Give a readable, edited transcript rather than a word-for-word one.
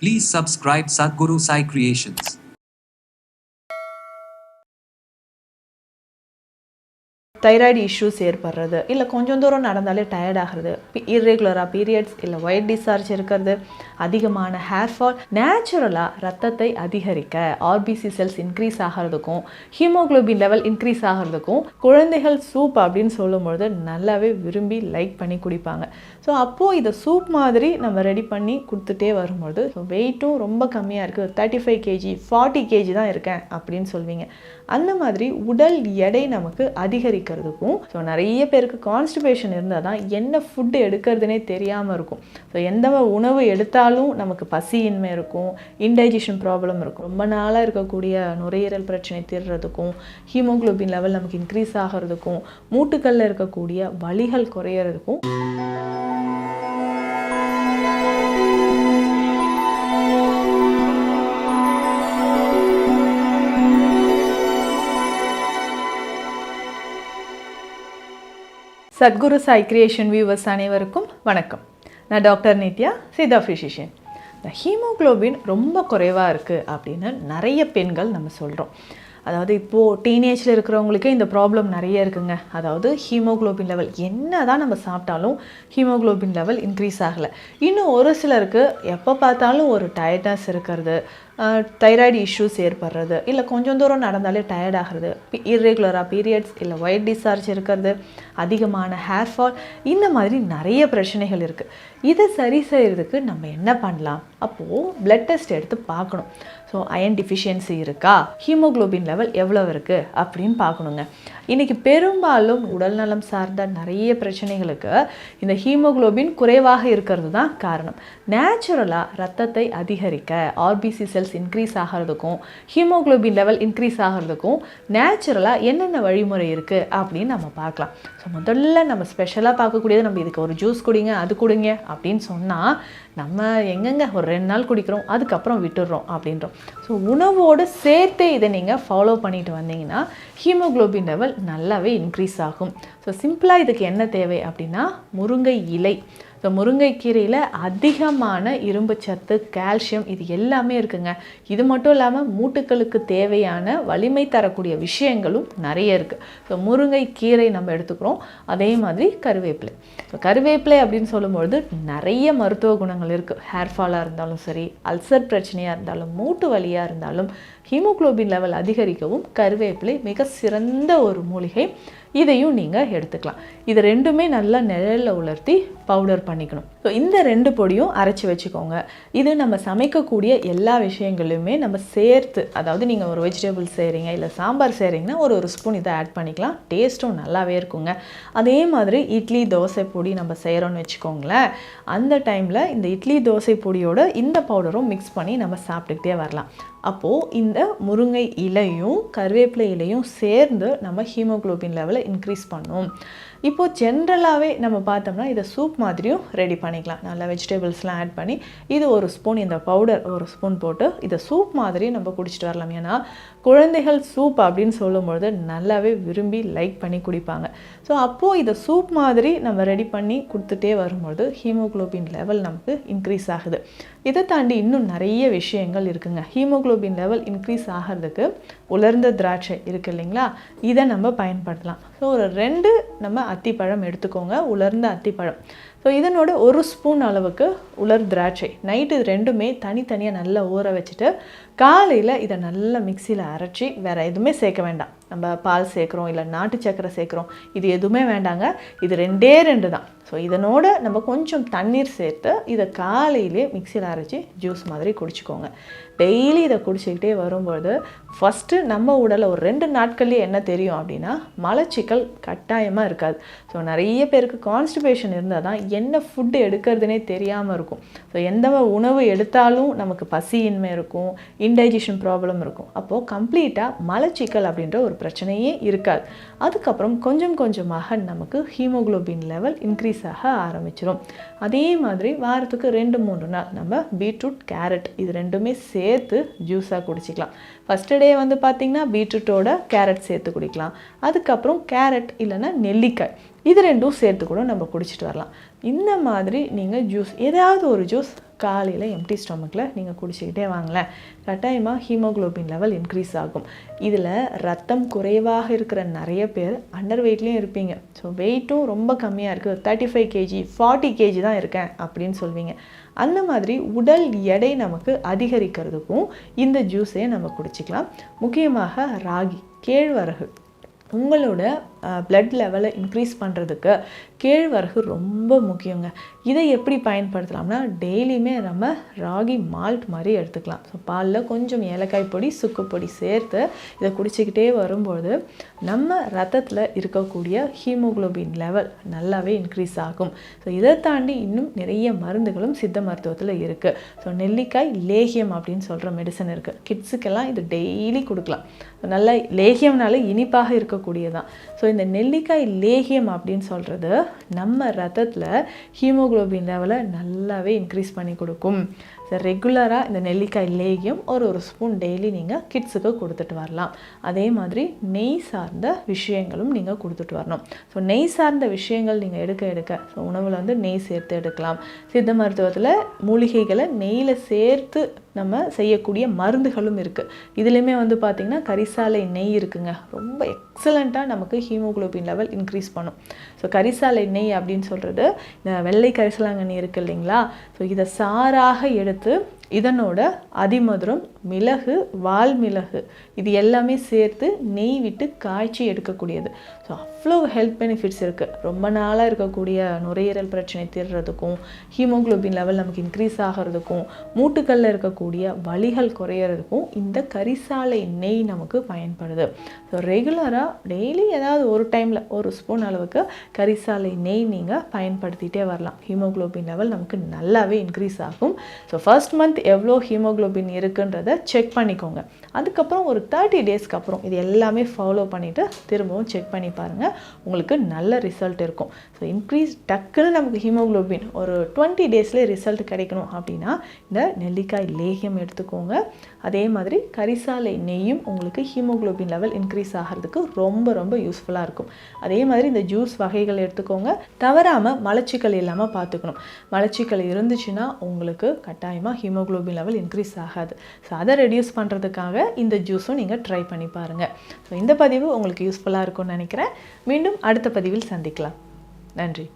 Please subscribe Sadhguru Sai Creations. Thyroid issues ஏற்படுறது, இல்லை கொஞ்சம் தூரம் நடந்தாலே டயர்ட் ஆகிறது, இர்ரெகுலராக பீரியட்ஸ், இல்லை ஒயிட் டிஸ்சார்ஜ் இருக்கிறது, அதிகமான ஹேர் ஃபால், நேச்சுரலாக ரத்தத்தை அதிகரிக்க ஆர்பிசி செல்ஸ் இன்க்ரீஸ் ஆகிறதுக்கும் ஹீமோக்ளோபின் லெவல் இன்க்ரீஸ் ஆகிறதுக்கும் குழந்தைகள் சூப் அப்படின்னு சொல்லும்பொழுது நல்லாவே விரும்பி லைக் பண்ணி குடிப்பாங்க. ஸோ அப்போது இதை சூப் மாதிரி நம்ம ரெடி பண்ணி கொடுத்துட்டே வரும்பொழுது வெயிட்டும் ரொம்ப கம்மியாக இருக்குது, 35 kg 40 kg தான் இருக்கேன் அப்படின்னு சொல்வீங்க. அந்த மாதிரி உடல் எடை நமக்கு அதிகரிக்கிறதுக்கும் ஸோ நிறைய பேருக்கு கான்ஸ்டிபேஷன் இருந்தால் தான் என்ன ஃபுட்டு எடுக்கிறதுனே தெரியாமல் இருக்கும். ஸோ எந்த உணவு எடுத்தாலும் நமக்கு பசியின்மை இருக்கும், இன்டைஜஷன் ப்ராப்ளம் இருக்கும், ரொம்ப நாளாக இருக்கக்கூடிய நுரையீரல் பிரச்சனை தீர்றதுக்கும் ஹீமோக்ளோபின் லெவல் நமக்கு இன்க்ரீஸ் ஆகிறதுக்கும் மூட்டுக்களில் இருக்கக்கூடிய வலிகள் குறையிறதுக்கும் சத்குரு சாய் கிரியேஷன் வியூவர்ஸ் அனைவருக்கும் வணக்கம். நான் டாக்டர் நித்யா, சித்தா ஃபிசிஷியன். இந்த ஹீமோக்ளோபின் ரொம்ப குறைவாக இருக்குது அப்படின்னு நிறைய பெண்கள் நம்ம சொல்கிறோம். அதாவது இப்போது டீனேஜில் இருக்கிறவங்களுக்கே இந்த ப்ராப்ளம் நிறைய இருக்குங்க. அதாவது ஹீமோக்ளோபின் லெவல் என்ன தான் நம்ம சாப்பிட்டாலும் ஹீமோக்ளோபின் லெவல் இன்க்ரீஸ் ஆகலை. இன்னும் ஒரு சிலருக்கு எப்போ பார்த்தாலும் ஒரு டயர்ட்னஸ் இருக்கிறது, தைராய்டு இஷ்யூஸ் ஏற்படுறது, இல்லை கொஞ்சம் தூரம் நடந்தாலே டயர்ட் ஆகிறது, இர்ரெகுலராக பீரியட்ஸ், இல்லை ஒயிட் டிஸ்சார்ஜ் இருக்கிறது, அதிகமான ஹேர் ஃபால், இந்த மாதிரி நிறைய பிரச்சனைகள் இருக்குது. இதை சரி செய்கிறதுக்கு நம்ம என்ன பண்ணலாம்? அப்போது பிளட் டெஸ்ட் எடுத்து பார்க்கணும். ஸோ அயன் டிஃபிஷியன்சி இருக்கா, ஹீமோக்ளோபின் லெவல் எவ்வளோ இருக்குது அப்படின்னு பார்க்கணுங்க. இன்றைக்கி பெரும்பாலும் உடல்நலம் சார்ந்த நிறைய பிரச்சனைகளுக்கு இந்த ஹீமோக்ளோபின் குறைவாக இருக்கிறது தான் காரணம். நேச்சுரலாக ரத்தத்தை அதிகரிக்க ஆர்பிசி செல்ஸ் இன்க்ரீஸ் ஆகிறதுக்கும் ஹீமோக்ளோபின் லெவல் இன்க்ரீஸ் ஆகிறதுக்கும் நேச்சுரலாக என்னென்ன வழிமுறை இருக்குது அப்படின்னு நம்ம பார்க்கலாம். ஸோ முதல்ல நம்ம ஸ்பெஷலாக பார்க்கக்கூடியது, நம்ம இதுக்கு ஒரு ஜூஸ் குடிங்க, அது குடிங்க அப்படின்னு சொன்னால் நம்ம எங்கெங்க ஒரு 2 நாள் குடிக்கிறோம், அதுக்கப்புறம் விட்டுடுறோம் அப்படின்றோம். ஸோ உணவோடு சேர்த்து இதை நீங்கள் ஃபாலோ பண்ணிட்டு வந்தீங்கன்னா ஹீமோக்ளோபின் லெவல் நல்லாவே இன்க்ரீஸ் ஆகும். ஸோ சிம்பிளாக இதுக்கு என்ன தேவை அப்படின்னா முருங்கை இலை. ஸோ முருங்கைக்கீரையில் அதிகமான இரும்பு சத்து, கால்சியம், இது எல்லாமே இருக்குங்க. இது மட்டும் இல்லாமல் மூட்டுக்களுக்கு தேவையான வலிமை தரக்கூடிய விஷயங்களும் நிறைய இருக்குது. ஸோ முருங்கைக்கீரை நம்ம எடுத்துக்கிறோம். அதே மாதிரி கருவேப்பிலை. ஸோ கருவேப்பிலை அப்படின்னு சொல்லும்பொழுது நிறைய மருத்துவ குணங்கள் இருக்குது. ஹேர் ஃபாலாக இருந்தாலும் சரி, அல்சர் பிரச்சனையாக இருந்தாலும், மூட்டு வலியாக இருந்தாலும் ஹீமோக்ளோபின் லெவல் அதிகரிக்கவும் கருவேப்பிலை மிக சிறந்த ஒரு மூலிகை. இதையும் நீங்கள் எடுத்துக்கலாம். இது ரெண்டுமே நல்லா நிழலில் உலர்த்தி பவுடர் பண்ணிக்கணும். ஸோ இந்த 2 பொடியும் அரைச்சி வச்சுக்கோங்க. இது நம்ம சமைக்கக்கூடிய எல்லா விஷயங்களையுமே நம்ம சேர்த்து, அதாவது நீங்கள் ஒரு வெஜிடபிள் செய்கிறீங்க, இல்லை சாம்பார் செய்கிறீங்கன்னா ஒரு ஸ்பூன் இதை ஆட் பண்ணிக்கலாம். டேஸ்ட்டும் நல்லாவே இருக்குங்க. அதே மாதிரி இட்லி தோசை பொடி நம்ம செய்கிறோன்னு வச்சுக்கோங்களேன். அந்த டைமில் இந்த இட்லி தோசை பொடியோட இந்த பவுடரும் மிக்ஸ் பண்ணி நம்ம சாப்பிட்டுக்கிட்டே வரலாம். அப்போது இந்த முருங்கை இலையும் கருவேப்பிலை இலையும் சேர்ந்து நம்ம ஹீமோக்ளோபின் லெவலை இன்க்ரீஸ் பண்ணும். இப்போது ஜென்ரலாகவே நம்ம பார்த்தோம்னா இதை சூப் மாதிரியும் ரெடி பண்ணிக்கலாம். நல்லா வெஜிடபிள்ஸ்லாம் ஆட் பண்ணி இது ஒரு ஸ்பூன், இந்த பவுடர் ஒரு ஸ்பூன் போட்டு இதை சூப் மாதிரி நம்ம குடிச்சிட்டு வரலாம். ஏன்னா குழந்தைகள் சூப் அப்படின்னு சொல்லும்பொழுது நல்லாவே விரும்பி லைக் பண்ணி குடிப்பாங்க. ஸோ அப்போது இதை சூப் மாதிரி நம்ம ரெடி பண்ணி கொடுத்துட்டே வரும்பொழுது ஹீமோக்ளோபின் லெவல் நமக்கு இன்க்ரீஸ் ஆகுது. இதை தாண்டி இன்னும் நிறைய விஷயங்கள் இருக்குங்க. ஹீமோக்ளோபின் லெவல் இன்க்ரீஸ் ஆகிறதுக்கு உலர்ந்த திராட்சை இருக்குது இல்லைங்களா, இதை நம்ம பயன்படுத்தலாம். ஸோ ஒரு 2 நம்ம அத்திப்பழம் எடுத்துக்கோங்க, உலர்ந்த அத்திப்பழம். ஸோ இதனோட 1 ஸ்பூன் அளவுக்கு உலர் திராட்சை. நைட்டு இது ரெண்டுமே தனித்தனியாக நல்லா ஊற வச்சுட்டு காலையில் இதை நல்லா மிக்சியில் அரைச்சி, வேறு எதுவுமே சேர்க்க வேண்டாம். நம்ம பால் சேர்க்குறோம், இல்லை நாட்டு சக்கரை சேர்க்குறோம், இது எதுவுமே வேண்டாங்க. இது 2 தான். ஸோ இதனோட நம்ம கொஞ்சம் தண்ணீர் சேர்த்து இதை காலையிலே மிக்சியில் அரைச்சி ஜூஸ் மாதிரி குடிச்சிக்கோங்க. டெய்லி இதை குடிச்சிக்கிட்டே வரும்பொழுது ஃபஸ்ட்டு நம்ம உடலில் ஒரு 2 நாட்கள்லேயே என்ன தெரியும் அப்படின்னா மலச்சிக்கல் கட்டாயமாக இருக்காது. ஸோ நிறைய பேருக்கு கான்ஸ்டிபேஷன் இருந்தால் தான் என்ன ஃபுட்டு எடுக்கிறதுனே தெரியாமல் இருக்கும். ஸோ எந்த உணவு எடுத்தாலும் நமக்கு பசியின்மை இருக்கும், இன்டைஜஷன் ப்ராப்ளம் இருக்கும். அப்போது கம்ப்ளீட்டாக மலச்சிக்கல் அப்படின்ற ஒரு பிரச்சனையே இருக்காது. அதுக்கப்புறம் கொஞ்சம் கொஞ்சமாக நமக்கு ஹீமோக்ளோபின் லெவல் இன்க்ரீஸ் ஆக ஆரம்பிச்சிடும். அதே மாதிரி வாரத்துக்கு 2-3 நாள் நம்ம பீட்ரூட், கேரட் இது ரெண்டுமே சேர்த்து ஜூஸாக குடிச்சிக்கலாம். ஃபஸ்ட்டு டே வந்து பார்த்திங்கன்னா பீட்ரூட்டோட கேரட் சேர்த்து குடிக்கலாம். அதுக்கப்புறம் கேரட் இல்லைன்னா நெல்லிக்காய் இது 2ம் சேர்த்து கூட நம்ம குடிச்சிட்டு வரலாம். இந்த மாதிரி நீங்கள் ஜூஸ் ஏதாவது ஒரு ஜூஸ் காலையில் எம்டி ஸ்டொமக்கில் நீங்கள் குடிச்சிக்கிட்டே வாங்களேன், கட்டாயமாக ஹீமோக்ளோபின் லெவல் இன்க்ரீஸ் ஆகும். இதில் ரத்தம் குறைவாக இருக்கிற நிறைய பேர் அண்டர் வெயிட்லேயும் இருப்பீங்க. ஸோ வெயிட்டும் ரொம்ப கம்மியாக இருக்குது, 35 kg 40 kg தான் இருக்கேன் அப்படின்னு சொல்வீங்க. அந்த மாதிரி உடல் எடை நமக்கு அதிகரிக்கிறதுக்கும் இந்த ஜூஸே நம்ம குடிச்சிக்கலாம். முக்கியமாக ராகி, கேழ்வரகு உங்களோட பிளட் லெவலை இன்க்ரீஸ் பண்ணுறதுக்கு கேழ்வரகு ரொம்ப முக்கியங்க. இதை எப்படி பயன்படுத்தலாம்னா, டெய்லியுமே நம்ம ராகி மால்ட் மாதிரி எடுத்துக்கலாம். ஸோ பாலில் கொஞ்சம் ஏலக்காய் பொடி, சுக்கு பொடி சேர்த்து இதை குடிச்சிக்கிட்டே வரும்போது நம்ம ரத்தத்தில் இருக்கக்கூடிய ஹீமோக்ளோபின் லெவல் நல்லாவே இன்க்ரீஸ் ஆகும். ஸோ இதை தாண்டி இன்னும் நிறைய மருந்துகளும் சித்த மருத்துவத்தில் இருக்குது. ஸோ நெல்லிக்காய் லேகியம் அப்படின்னு சொல்கிற மெடிசன் இருக்குது. கிட்ஸுக்கெல்லாம் இது டெய்லி கொடுக்கலாம். நல்ல லேகியம்னால இனிப்பாக இருக்கக்கூடியதான். ஸோ இந்த நெல்லிக்காய் லேகியம் அப்படின்னு சொல்கிறது நம்ம ரத்தத்தில் ஹீமோக்ளோபின் லெவலை நல்லாவே இன்க்ரீஸ் பண்ணி கொடுக்கும். ஸோ ரெகுலராக இந்த நெல்லிக்காய் லேகியம் ஒரு ஸ்பூன் டெய்லி நீங்கள் கிட்ஸுக்கு கொடுத்துட்டு வரலாம். அதே மாதிரி நெய் சார்ந்த விஷயங்களும் நீங்கள் கொடுத்துட்டு வரணும். ஸோ நெய் சார்ந்த விஷயங்கள் நீங்கள் எடுக்க ஸோ உணவில் வந்து நெய் சேர்த்து எடுக்கலாம். சித்த மருத்துவத்தில் மூலிகைகளை நெய்யில் சேர்த்து நம்ம செய்யக்கூடிய மருந்துகளும் இருக்குது. இதுலேயுமே வந்து பார்த்திங்கன்னா கரிசாலை நெய் இருக்குங்க, ரொம்ப எக்ஸலண்ட்டாக நமக்கு ஹீமோக்ளோபின் லெவல் இன்க்ரீஸ் பண்ணும். ஸோ கரிசாலை நெய் அப்படின்னு சொல்கிறது இந்த வெள்ளை கரிசலாங்கண்ணி இருக்குது இல்லைங்களா, ஸோ இதை சாராக எடுத்து இதனோட அதிமதுரம், மிளகு, வால்மிளகு இது எல்லாமே சேர்த்து நெய் விட்டு காய்ச்சி எடுக்கக்கூடியது. ஸோ அவ்வளோ ஹெல்த் பெனிஃபிட்ஸ் இருக்குது. ரொம்ப நாளாக இருக்கக்கூடிய நுரையீரல் பிரச்சனை தீர்றதுக்கும், ஹீமோக்ளோபின் லெவல் நமக்கு இன்க்ரீஸ் ஆகிறதுக்கும், மூட்டுக்களில் இருக்கக்கூடிய வலிகள் குறையிறதுக்கும் இந்த கரிசாலை நெய் நமக்கு பயன்படுது. ஸோ ரெகுலராக டெய்லி ஏதாவது ஒரு டைமில் ஒரு ஸ்பூன் அளவுக்கு கரிசாலை நெய் நீங்கள் பயன்படுத்திகிட்டே வரலாம். ஹீமோக்ளோபின் லெவல் நமக்கு நல்லாவே இன்க்ரீஸ் ஆகும். ஸோ ஃபர்ஸ்ட் மந்த் எவ்வளோ ஹீமோக்ளோபின் இருக்குன்றதை செக் பண்ணிக்கோங்க. அதுக்கப்புறம் ஒரு 30 டேஸ்க்கு அப்புறம் இது எல்லாமே ஃபாலோ பண்ணிவிட்டு திரும்பவும் செக் பண்ணி பாருங்கள், உங்களுக்கு நல்ல ரிசல்ட் இருக்கும். ஸோ இன்க்ரீஸ் டக்குன்னு நமக்கு ஹீமோக்ளோபின் ஒரு 20 டேஸ்லேயே ரிசல்ட் கிடைக்கணும் அப்படின்னா இந்த நெல்லிக்காய் லேகியம் எடுத்துக்கோங்க. அதே மாதிரி கரிசாலை நெய்யும் உங்களுக்கு ஹீமோக்ளோபின் லெவல் இன்க்ரீஸ் ஆகிறதுக்கு ரொம்ப ரொம்ப யூஸ்ஃபுல்லாக இருக்கும். அதே மாதிரி இந்த ஜூஸ் வகைகள் எடுத்துக்கோங்க. தவறாமல் மலச்சிக்கல் இல்லாமல் பார்த்துக்கணும். மலச்சிக்கல் இருந்துச்சுன்னா உங்களுக்கு கட்டாயமாக ஹீமோக்ளோபின் லெவல் இன்க்ரீஸ் ஆகாது. ஸோ அதை ரெடியூஸ் பண்ணுறதுக்காக இந்த ஜூஸும் நீங்கள் ட்ரை பண்ணி பாருங்கள். ஸோ இந்த பதிவு உங்களுக்கு யூஸ்ஃபுல்லாக இருக்கும்னு நினைக்கிறேன். மீண்டும் அடுத்த பதிவில் சந்திக்கலாம். நன்றி.